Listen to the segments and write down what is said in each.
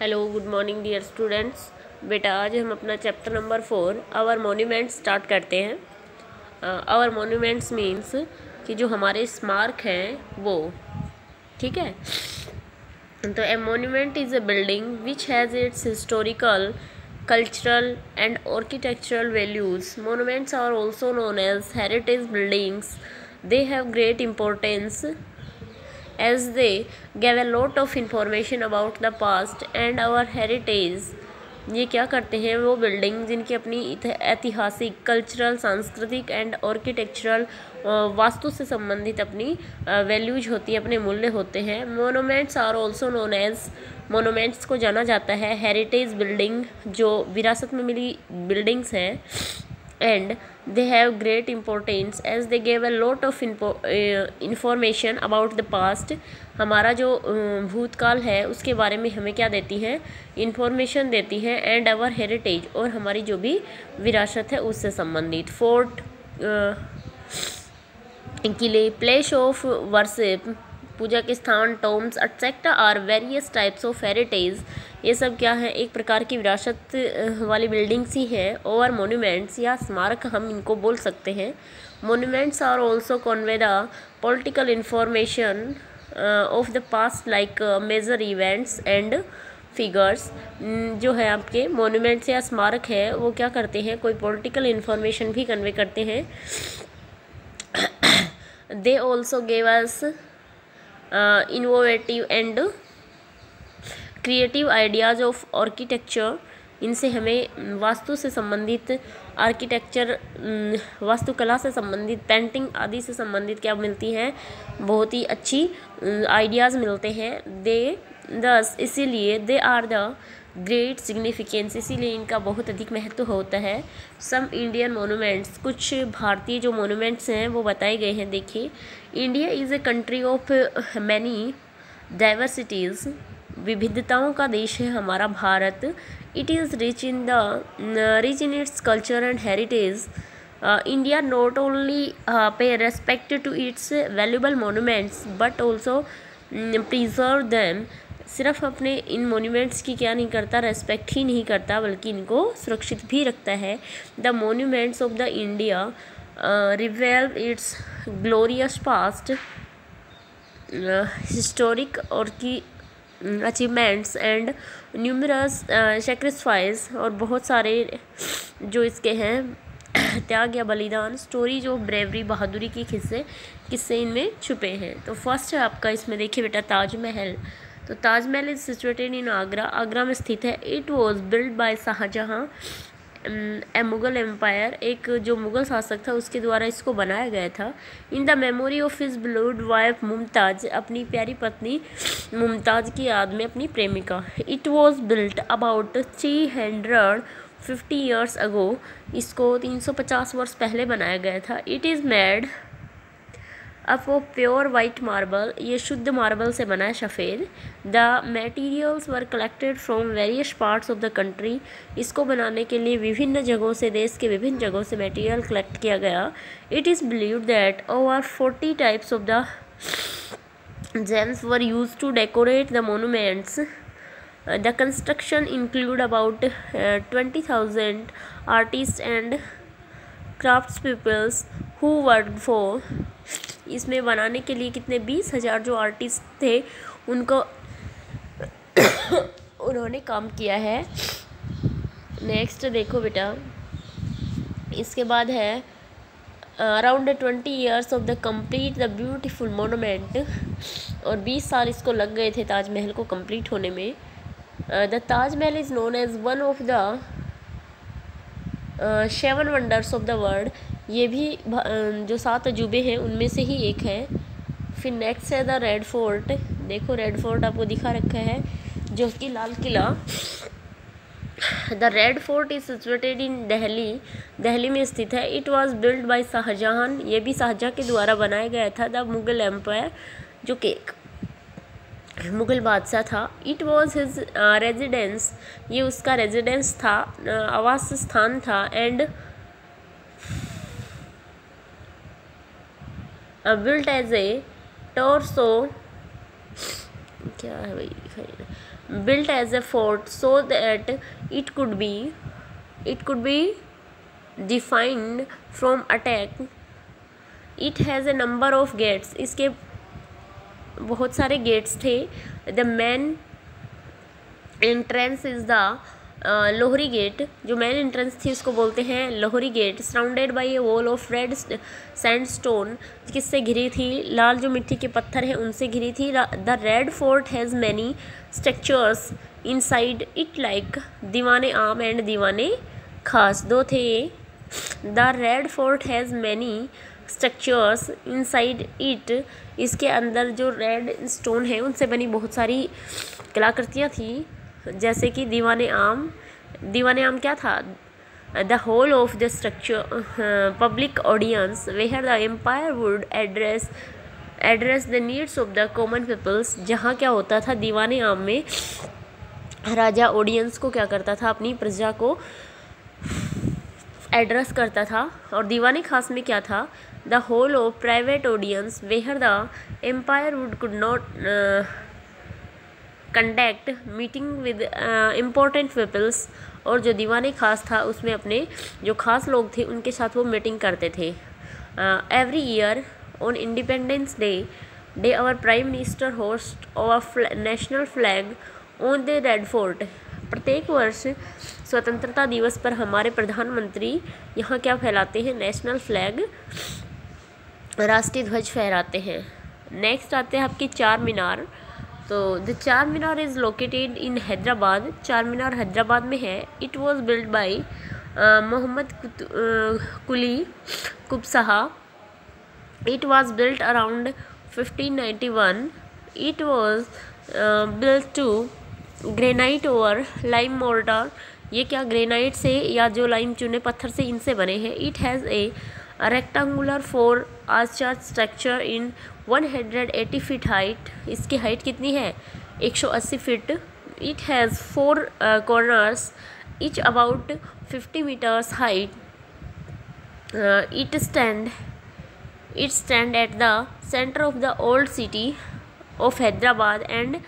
Hello good morning dear students. बेटा आज हम अपना chapter number 4 our monuments start करते हैं। आवर मोन्यूमेंट्स मीन्स कि जो हमारे स्मारक हैं वो, ठीक है। तो a monument is a building which has its historical cultural and architectural values. Monuments are also known as heritage buildings. They have great importance as they give a lot of information about the past and our heritage. ये क्या करते हैं, वो building जिनकी अपनी ऐतिहासिक, cultural, सांस्कृतिक and architectural vastu से संबंधित अपनी वैल्यूज होती है, अपने मूल्य होते हैं। Monuments are also known as, monuments को जाना जाता है हेरिटेज बिल्डिंग, जो विरासत में मिली बिल्डिंग्स हैं। And they have great importance as they gave a lot of information about the past. हमारा जो भूतकाल है उसके बारे में हमें क्या देती हैं, इंफॉर्मेशन देती हैं। एंड आवर हेरिटेज, और हमारी जो भी विरासत है उससे संबंधित। फोर्ट, किले, प्लेस ऑफ वर्शिप, पूजा के स्थान, tombs etcetera are various types of heritage. ये सब क्या है, एक प्रकार की विरासत वाली बिल्डिंग्स ही हैं। और मोन्यूमेंट्स या स्मारक हम इनको बोल सकते हैं। Monuments are also convey the political information of the past like major events and figures. जो है आपके मोन्यूमेंट्स या स्मारक है वो क्या करते हैं, कोई पॉलिटिकल इंफॉर्मेशन भी कन्वे करते हैं। They also gave us innovative and creative ideas of architecture. इनसे हमें वास्तु से संबंधित, आर्किटेक्चर, वास्तुकला से संबंधित, पेंटिंग आदि से संबंधित क्या मिलती हैं, बहुत ही अच्छी आइडियाज़ मिलते हैं। दे दस, इसीलिए they are the great significance, इसीलिए इनका बहुत अधिक महत्व होता है। सम इंडियन मोनूमेंट्स, कुछ भारतीय जो मोनूमेंट्स हैं वो बताए गए हैं। देखिए, India is a country of many diversities, विविधताओं का देश है हमारा भारत। It is rich in its culture and heritage. India not only pay respect to its valuable monuments but also preserve them. सिर्फ अपने इन मोन्यूमेंट्स की क्या नहीं करता, रेस्पेक्ट ही नहीं करता, बल्कि इनको सुरक्षित भी रखता है। The monuments of the India रिवेल it's glorious past, historic और की अचीवमेंट्स एंड न्यूमरस सेक्रीफाइस, और बहुत सारे जो इसके हैं त्याग या बलिदान, स्टोरी जो ब्रेवरी, बहादुरी की किस्से इनमें छुपे हैं। तो फर्स्ट है आपका इसमें देखिए बेटा ताजमहल। तो Taj Mahal is situated in Agra, Agra में स्थित है। It was build by Shah Jahan a Mughal empire, एक जो मुग़ल शासक था उसके द्वारा इसको बनाया गया था। In the memory of his beloved wife Mumtaz, अपनी प्यारी पत्नी मुमताज़ की याद में, अपनी प्रेमिका। It was built about 350 years ago, इसको 350 वर्ष पहले बनाया गया था। It is made up of pure white marble, ये शुद्ध मार्बल से बना है, सफ़ेद। The materials were collected from various parts of the country, इसको बनाने के लिए विभिन्न जगहों से, देश के विभिन्न जगहों से मटेरियल कलेक्ट किया गया। It is believed that over 40 types of the gems were used to decorate the monuments. The construction include about 20,000 artists and craftspeople who worked for, इसमें बनाने के लिए कितने 20,000 जो आर्टिस्ट थे उनको उन्होंने काम किया है। नेक्स्ट देखो बेटा, इसके बाद है around 20 years of the complete the beautiful monument, और 20 साल इसको लग गए थे ताजमहल को कंप्लीट होने में। The Taj Mahal is known as one of the 7 wonders of the world, ये भी जो 7 अजूबे हैं उनमें से ही एक है। फिर नेक्स्ट है द रेड फोर्ट। देखो रेड फोर्ट आपको दिखा रखा है, जो कि Lal Qila. The Red Fort is situated in Delhi, Delhi में स्थित है। It was build by Shahjahan, ये भी शाहजहाँ के द्वारा बनाया गया था। द मुग़ल एम्पायर, जो कि एक मुग़ल बादशाह था। इट वॉज हिज रेजिडेंस, ये उसका रेजिडेंस था, आवास स्थान था। And built as a torso क्या है भाई, built as a fort so that it could be defined from attack. It has a number of gates. इसके बहुत सारे गेट्स थे. The main entrance is the Lahori gate. जो मेन एंट्रेंस थी उसको बोलते हैं Lahori gate. Surrounded by a wall of red sandstone, किससे घिरी थी, लाल जो मिट्टी के पत्थर हैं उनसे घिरी थी. The Red fort has many structures inside it like दीवाने आम एंड दीवाने खास. दो थे ये. The Red fort has many structures inside it, इसके अंदर जो रेड स्टोन है उनसे बनी बहुत सारी कलाकृतियाँ थी, जैसे कि दीवाने आम. दीवाने आम क्या था, the hall of the structure public audience where the empire would address the needs of the common peoples. जहाँ क्या होता था दीवाने आम में, राजा ऑडियंस को क्या करता था, अपनी प्रजा को एड्रेस करता था. और दीवाने खास में क्या था, the hall of private audience where the empire would could not conduct meeting with important peoples. और जो दीवाने खास था उसमें अपने जो खास लोग थे उनके साथ वो मीटिंग करते थे. Every year on independence day our prime minister host our national flag on the Red Fort. प्रत्येक वर्ष स्वतंत्रता दिवस पर हमारे प्रधानमंत्री यहाँ क्या फहराते हैं, नेशनल फ्लैग, राष्ट्रीय ध्वज फहराते हैं. नेक्स्ट आते हैं आपकी चार मीनार. तो the Char Minar is located in Hyderabad. Char Minar Hyderabad में है. It was build by Mohammed Quli Qutbshah. It was built around 1591. It was built to granite over lime mortar. ये क्या ग्रेनाइट से या जो लाइम चूने पत्थर से इनसे बने हैं. It has a rectangular 4 orchard structure in 180 feet height. इसकी हाइट कितनी है, 180 feet. It has 4 corners each about 50 meters height. It stand at the center of the old city of Hyderabad and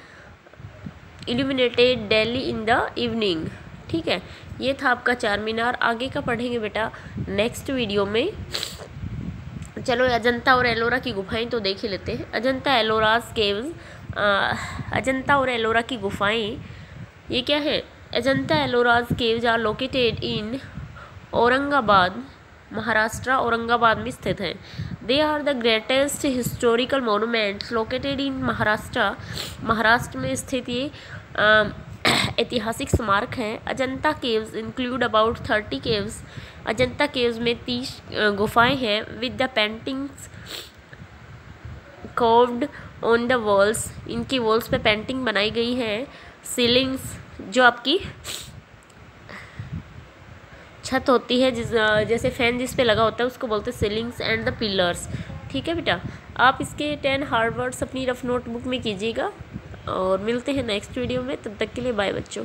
illuminated Delhi in the evening. ठीक है, ये था आपका चार मीनार. आगे का पढ़ेंगे बेटा नेक्स्ट वीडियो में. चलो अजंता और एलोरा की गुफाएं तो देख ही लेते हैं. अजंता एलोराज केव्स. अजंता और एलोरा की गुफाएं ये क्या है, Ajanta Elloras caves are located in Aurangabad, Maharashtra. Aurangabad में स्थित हैं. They are the greatest historical monuments located in Maharashtra. Maharashtra में स्थित ये ऐतिहासिक स्मारक हैं. Ajanta caves include about 30 caves. Ajanta caves में 30 गुफाएं हैं. With the paintings carved on the walls. इनकी वॉल्स पे पेंटिंग बनाई गई है. सीलिंग्स जो आपकी छत होती है, जैसे फैन जिस पे लगा होता है उसको बोलते हैं सीलिंग्स. And the pillars. ठीक है बेटा, आप इसके 10 हार्ड वर्ड्स अपनी रफ नोटबुक में कीजिएगा और मिलते हैं नेक्स्ट वीडियो में. तब तक के लिए बाय बच्चों.